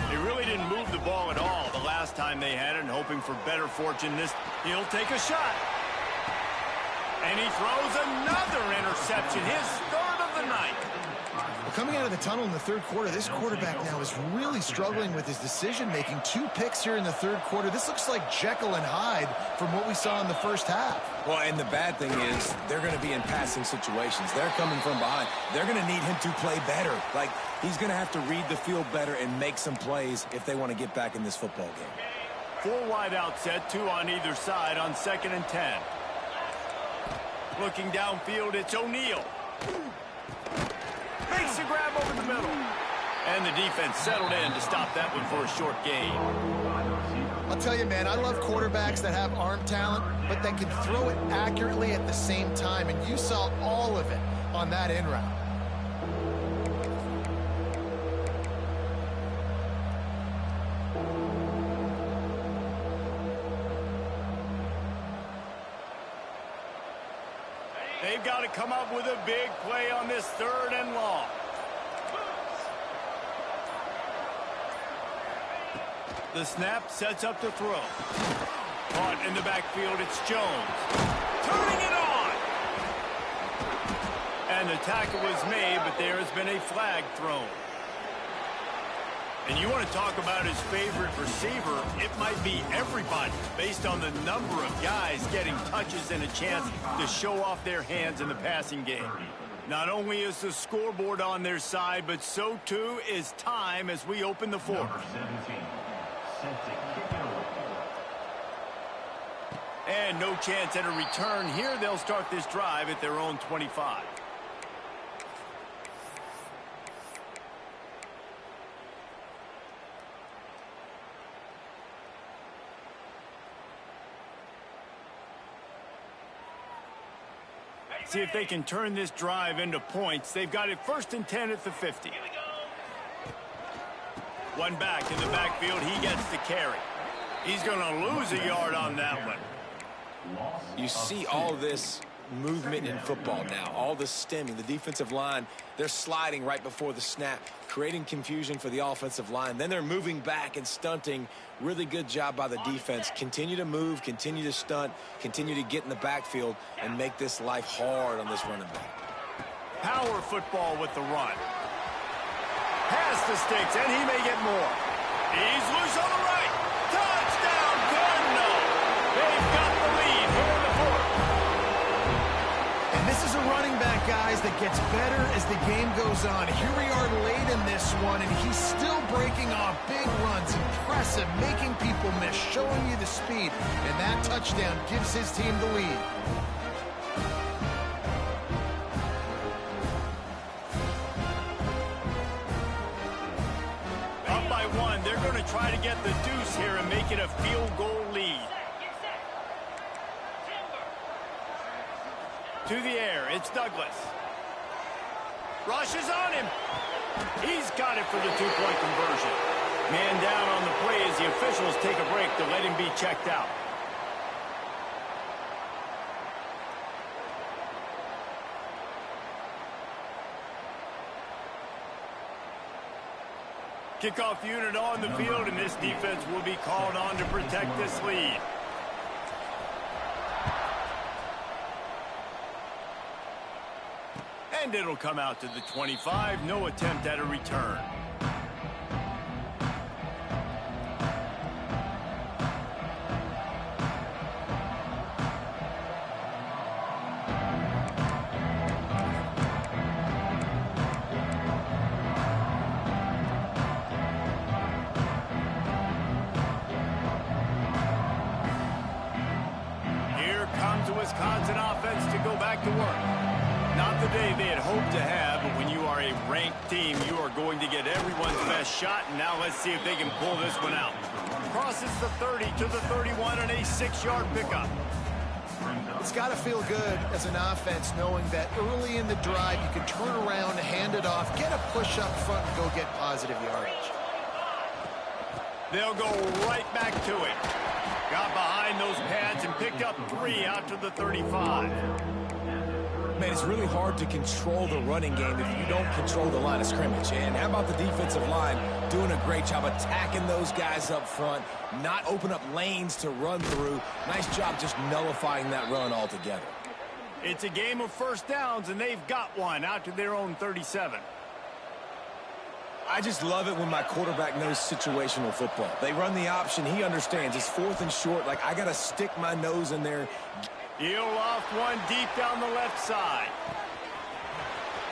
They really didn't move the ball at all the last time they had it, and hoping for better fortune this. He'll take a shot. And he throws another interception, his 3rd of the night. Well, coming out of the tunnel in the 3rd quarter, this quarterback now is really struggling with his decision-making. 2 picks here in the 3rd quarter. This looks like Jekyll and Hyde from what we saw in the 1st half. Well, and the bad thing is they're going to be in passing situations. They're coming from behind. They're going to need him to play better. Like, he's going to have to read the field better and make some plays if they want to get back in this football game. 4 wide out set, 2 on either side on 2nd and 10. Looking downfield, it's O'Neal. Makes a grab over the middle. And the defense settled in to stop that one for a short gain. I'll tell you, man, I love quarterbacks that have arm talent, but that can throw it accurately at the same time, and you saw all of it on that in route. They've got to come up with a big play on this 3rd and long. The snap sets up to throw. Caught in the backfield, it's Jones. Turning it on! And the tackle was made, but there has been a flag thrown. And you want to talk about his favorite receiver, it might be everybody, based on the number of guys getting touches and a chance to show off their hands in the passing game. Not only is the scoreboard on their side, but so too is time as we open the 4th. And no chance at a return here. They'll start this drive at their own 25. See if they can turn this drive into points. They've got it 1st and 10 at the 50. One back in the backfield. He gets the carry. He's going to lose a yard on that one. You see all this movement in football now, all the stemming, the defensive line, they're sliding right before the snap, creating confusion for the offensive line. Then they're moving back and stunting. Really good job by the defense. Continue to move, continue to stunt, continue to get in the backfield and make this life hard on this running back. Power football with the run. Pass the sticks, and he may get more. He's loose on the right. Touchdown, Cardinal. They've got the lead here in the fourth. And this is a running back, guys, that gets better as the game goes on. Here we are late in this one, and he's still breaking off big runs. Impressive, making people miss, showing you the speed. And that touchdown gives his team the lead. Up by one, they're going to try to get the deuce here and make it a field goal lead. To the air, it's Douglas. Rushes on him. He's got it for the two-point conversion. Man down on the play as the officials take a break to let him be checked out. Kickoff unit on the field, and this defense will be called on to protect this lead. And it'll come out to the 25. No attempt at a return. Here comes the Wisconsin offense to go back to work. Not the day they had hoped to have, but when you are a ranked team, you are going to get everyone's best shot, and now let's see if they can pull this one out. Crosses the 30 to the 31 on a 6-yard pickup. It's got to feel good as an offense knowing that early in the drive you can turn around, hand it off, get a push up front, and go get positive yardage. They'll go right back to it. Got behind those pads and picked up 3 out to the 35. Man, it's really hard to control the running game if you don't control the line of scrimmage. And how about the defensive line doing a great job attacking those guys up front, not open up lanes to run through. Nice job just nullifying that run altogether. It's a game of first downs, and they've got one out to their own 37. I just love it when my quarterback knows situational football. They run the option. He understands. It's 4th and short. Like, I got to stick my nose in there. He'll loft one deep down the left side.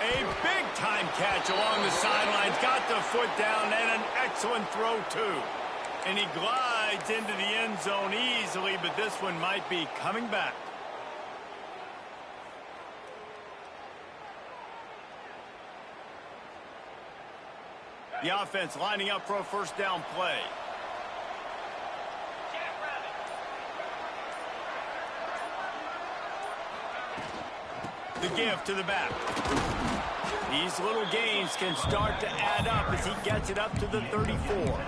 A big-time catch along the sidelines. Got the foot down and an excellent throw, too. And he glides into the end zone easily, but this one might be coming back. The offense lining up for a first down play. The give to the back. These little gains can start to add up as he gets it up to the 34.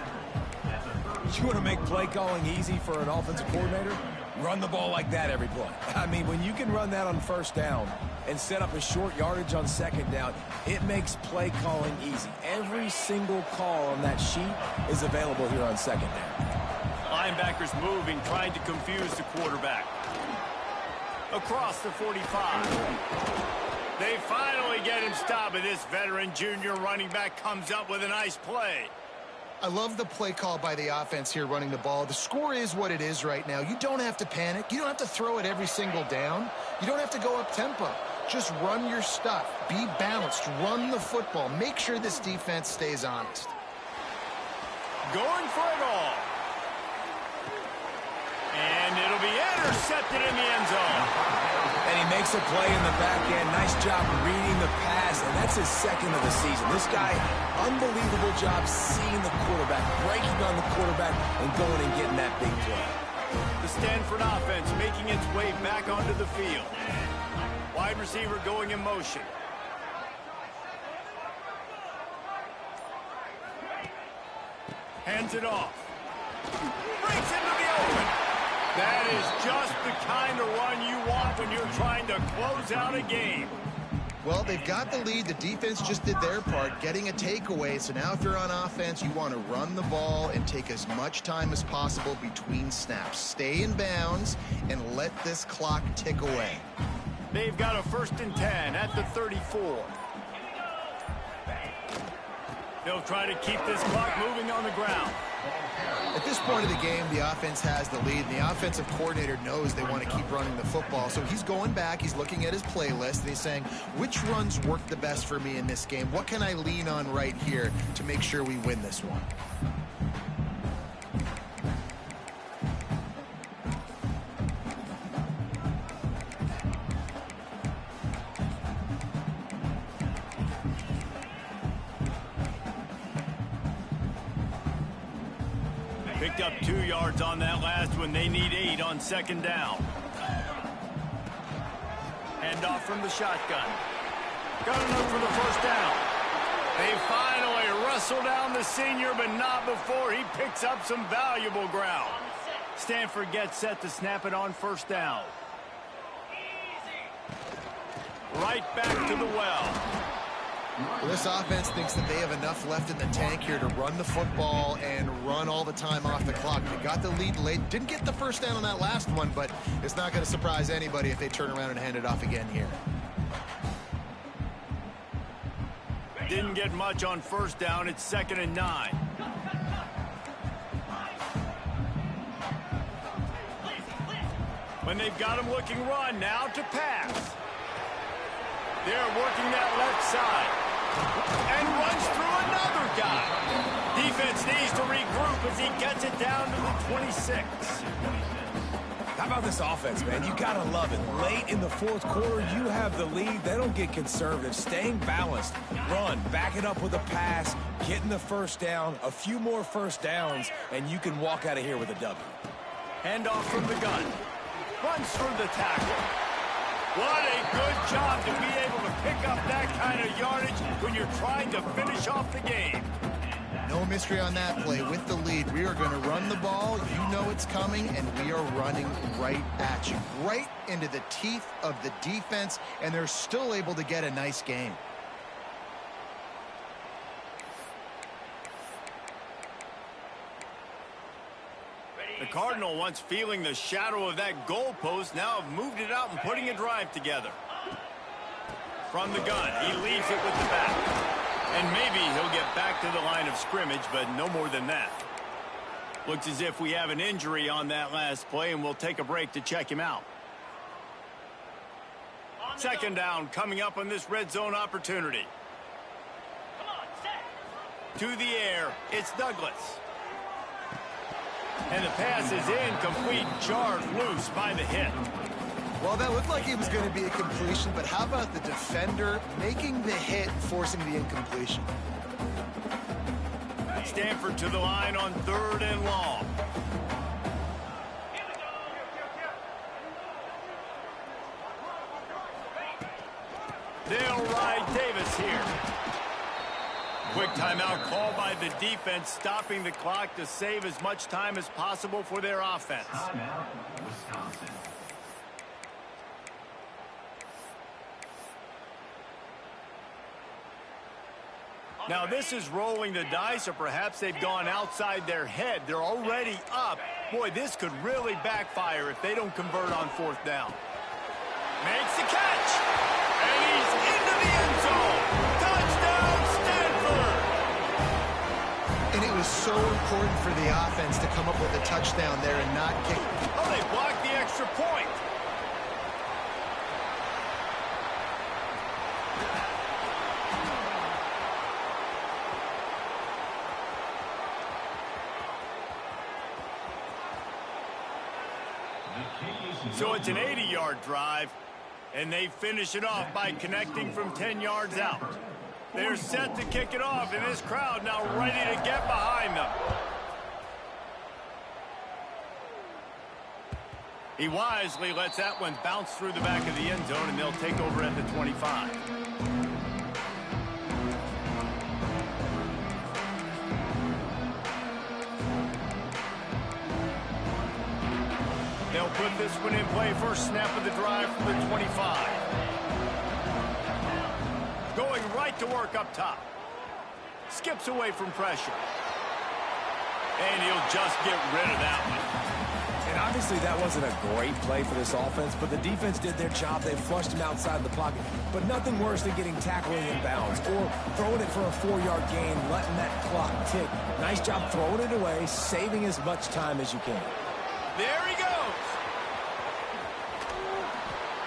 You want to make play calling easy for an offensive coordinator? Run the ball like that every play. I mean, when you can run that on first down and set up a short yardage on second down, it makes play calling easy. Every single call on that sheet is available here on second down. Linebackers moving, trying to confuse the quarterback. Across the 45. They finally get him stopped, and this veteran junior running back comes up with a nice play. I love the play call by the offense here running the ball. The score is what it is right now. You don't have to panic. You don't have to throw it every single down. You don't have to go up tempo. Just run your stuff. Be balanced. Run the football. Make sure this defense stays honest. Going for it all. And it'll be intercepted in the end zone. And he makes a play in the back end. Nice job reading the pass, and that's his second of the season. This guy, unbelievable job seeing the quarterback, breaking on the quarterback, and going and getting that big play. The Stanford offense making its way back onto the field. Wide receiver going in motion. Hands it off. Breaks into the open. That is just the kind of run you want when you're trying to close out a game. Well, they've got the lead. The defense just did their part, getting a takeaway. So now if you're on offense, you want to run the ball and take as much time as possible between snaps. Stay in bounds and let this clock tick away. They've got a 1st and 10 at the 34. They'll try to keep this clock moving on the ground. At this point of the game, the offense has the lead, and the offensive coordinator knows they want to keep running the football. So he's going back, he's looking at his playlist, and he's saying, which runs work the best for me in this game? What can I lean on right here to make sure we win this one? Picked up 2 yards on that last one. They need 8 on 2nd down. Hand off from the shotgun. Got enough for the 1st down. They finally wrestle down the senior, but not before he picks up some valuable ground. Stanford gets set to snap it on 1st down. Right back to the well. Well, this offense thinks that they have enough left in the tank here to run the football and run all the time off the clock. They got the lead late. Didn't get the 1st down on that last one, but it's not going to surprise anybody if they turn around and hand it off again here. Didn't get much on 1st down. It's 2nd and 9. When they've got him looking run, now to pass. They're working that left side. And runs through another guy. Defense needs to regroup as he gets it down to the 26. How about this offense, man? You gotta love it. Late in the 4th quarter, you have the lead. They don't get conservative. Staying balanced. Run, back it up with a pass, getting the 1st down, a few more 1st downs, and you can walk out of here with a W. Handoff from the gun. Runs through the tackle. What a good job to be able to pick up that kind of yardage when you're trying to finish off the game. No mystery on that play. With the lead, we are going to run the ball. You know it's coming, and we are running right at you. Right into the teeth of the defense, and they're still able to get a nice game. The Cardinal, once feeling the shadow of that goalpost, now have moved it out and putting a drive together. From the gun, he leaves it with the back. And maybe he'll get back to the line of scrimmage, but no more than that. Looks as if we have an injury on that last play, and we'll take a break to check him out. 2nd down coming up on this red zone opportunity. To the air, it's Douglas. And the pass is incomplete, jarred loose by the hit. Well, that looked like it was going to be a completion, but how about the defender making the hit, forcing the incompletion? Stanford to the line on 3rd and long. They'll ride Davis here. Quick timeout call by the defense, stopping the clock to save as much time as possible for their offense. Now this is rolling the dice, or perhaps they've gone outside their head. They're already up. Boy, this could really backfire if they don't convert on 4th down. Makes the catch. And he's into the end zone. Touchdown, Stanford. And it was so important for the offense to come up with a touchdown there and not kick. Oh, they blocked the extra point. So it's an 80-yard drive, and they finish it off by connecting from 10 yards out. They're set to kick it off, and this crowd now ready to get behind them. He wisely lets that one bounce through the back of the end zone, and they'll take over at the 25. this one in play. First snap of the drive from the 25. Going right to work up top. Skips away from pressure. And he'll just get rid of that one. And obviously that wasn't a great play for this offense, but the defense did their job. They flushed him outside the pocket. But nothing worse than getting tackled in bounds or throwing it for a 4-yard gain, letting that clock tick. Nice job throwing it away, saving as much time as you can. There he goes.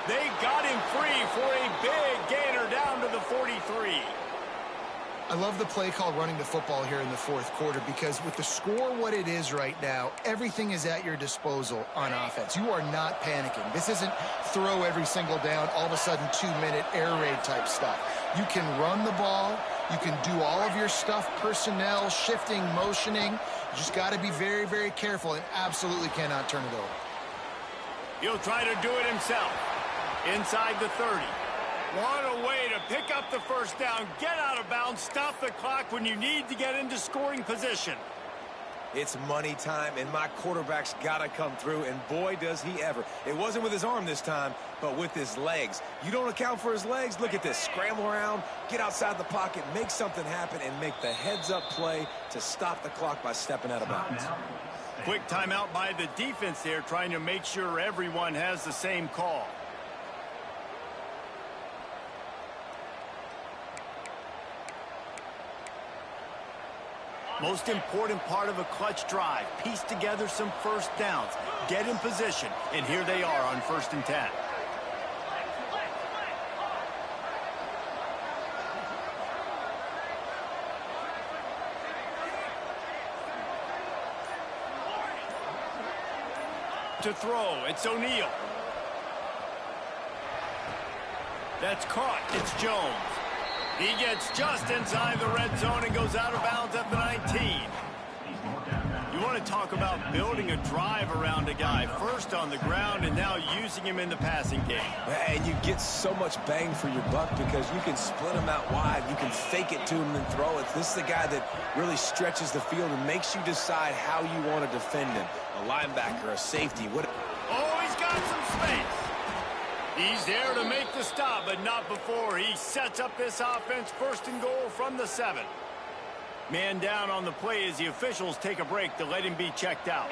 They got him free for a big gainer down to the 43. I love the play call running the football here in the fourth quarter because with the score what it is right now, everything is at your disposal on offense. You are not panicking. This isn't throw every single down, all of a sudden 2-minute air raid type stuff. You can run the ball. You can do all of your stuff, personnel, shifting, motioning. You just got to be very, very careful and absolutely cannot turn it over. He'll try to do it himself. Inside the 30. What a way to pick up the first down, get out of bounds, stop the clock when you need to get into scoring position. It's money time, and my quarterback's got to come through, and boy, does he ever. It wasn't with his arm this time, but with his legs. You don't account for his legs? Look at this. Scramble around, get outside the pocket, make something happen, and make the heads-up play to stop the clock by stepping out of bounds. Quick timeout by the defense there, trying to make sure everyone has the same call. Most important part of a clutch drive, piece together some first downs, get in position, and here they are on 1st and 10. To throw, it's O'Neal. That's caught, it's Jones. He gets just inside the red zone and goes out of bounds at the 19. You want to talk about building a drive around a guy. First on the ground and now using him in the passing game. And you get so much bang for your buck because you can split him out wide. You can fake it to him and throw it. This is the guy that really stretches the field and makes you decide how you want to defend him. A linebacker, a safety. Oh, he's got some space. He's there to make the stop, but not before he sets up this offense. 1st and goal from the 7. Man down on the play as the officials take a break to let him be checked out.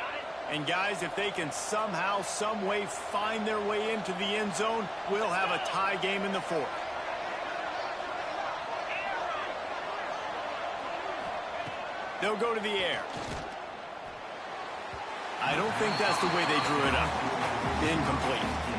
And guys, if they can somehow, some way find their way into the end zone, we'll have a tie game in the 4th. They'll go to the air. I don't think that's the way they drew it up. Incomplete.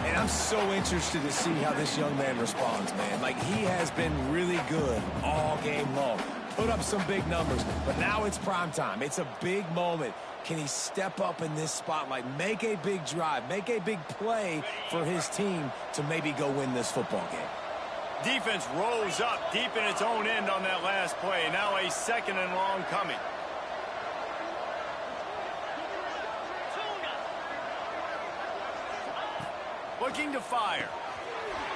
And I'm so interested to see how this young man responds, man. Like, he has been really good all game long. Put up some big numbers, but now it's prime time. It's a big moment. Can he step up in this spotlight, make a big drive, make a big play for his team to maybe go win this football game? Defense rolls up deep in its own end on that last play. Now a 2nd and long coming. Looking to fire.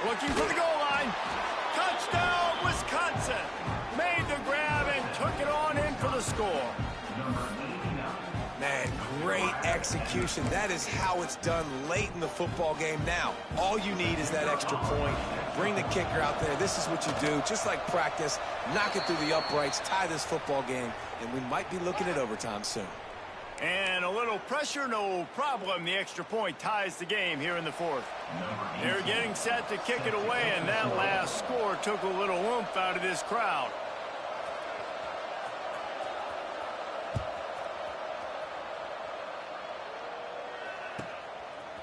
Looking for the goal line. Touchdown, Wisconsin. Made the grab and took it on in for the score. Man, great execution. That is how it's done late in the football game. Now, all you need is that extra point. Bring the kicker out there. This is what you do. Just like practice, knock it through the uprights, tie this football game, and we might be looking at overtime soon. And a little pressure, no problem. The extra point ties the game here in the 4th. They're getting set to kick it away, and that last score took a little oomph out of this crowd.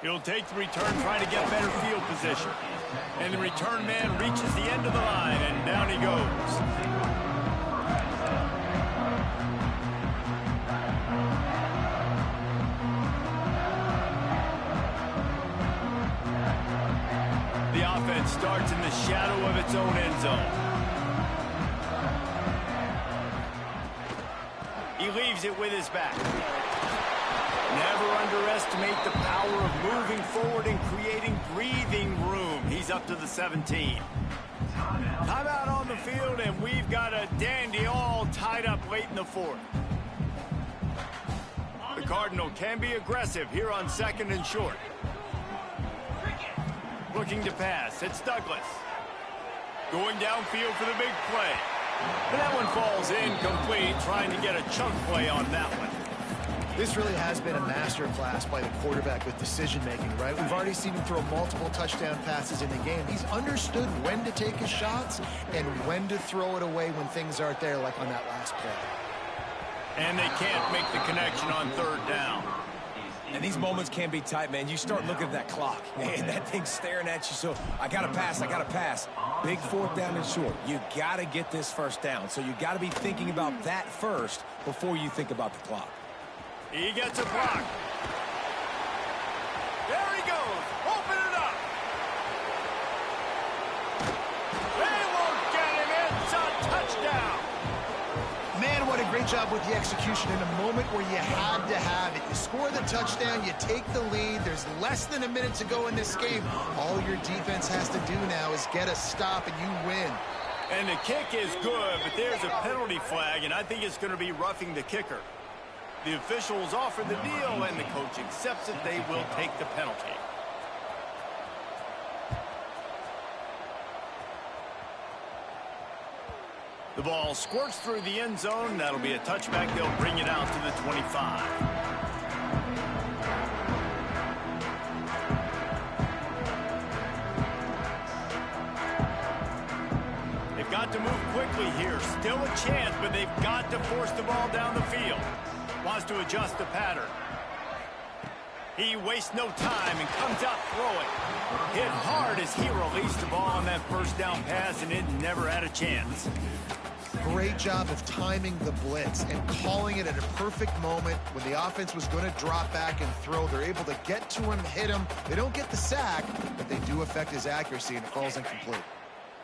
He'll take the return, trying to get better field position. And the return man reaches the end of the line, and down he goes. The offense starts in the shadow of its own end zone. He leaves it with his back. Never underestimate the power of moving forward and creating breathing room. He's up to the 17. Timeout on the field, and we've got a dandy all tied up late in the 4th. The Cardinal can be aggressive here on 2nd and short. Looking to pass. It's Douglas. Going downfield for the big play. And that one falls incomplete, trying to get a chunk play on that one. This really has been a master class by the quarterback with decision-making, right? We've already seen him throw multiple touchdown passes in the game. He's understood when to take his shots and when to throw it away when things aren't there, like on that last play. And they can't make the connection on 3rd down. And these moments can be tight, man. You start looking at that clock, and that thing's staring at you. So I got to pass, I got to pass. Big 4th down and short. You got to get this 1st down. So you got to be thinking about that first before you think about the clock. He gets a block. There he goes. Open it up. They won't get him. It's a touchdown. Man, what a great job with the execution in a moment where you had to have it. You score the touchdown, you take the lead. There's less than a minute to go in this game. All your defense has to do now is get a stop and you win. And the kick is good, but there's a penalty flag, and I think it's going to be roughing the kicker. The officials offer the deal, and the coach accepts it. They will take the penalty. The ball squirts through the end zone. That'll be a touchback. They'll bring it out to the 25. They've got to move quickly here. Still a chance, but they've got to force the ball down the field. Wants to adjust the pattern. He wastes no time and comes out throwing. Hit hard as he released the ball on that 1st down pass, and it never had a chance. Great job of timing the blitz and calling it at a perfect moment when the offense was going to drop back and throw. They're able to get to him, hit him. They don't get the sack, but they do affect his accuracy, and it falls incomplete.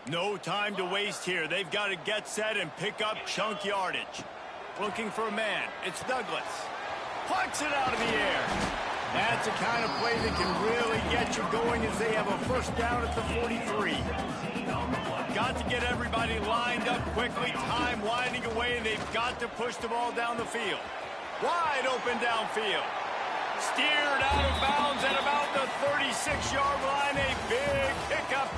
No time to waste here. They've got to get set and pick up chunk yardage. Looking for a man. It's Douglas. Plucks it out of the air. That's the kind of play that can really get you going as they have a 1st down at the 43. Got to get everybody lined up quickly. Time winding away, and they've got to push the ball down the field. Wide open downfield. Steered out of bounds at about the 36-yard line. A big pickup.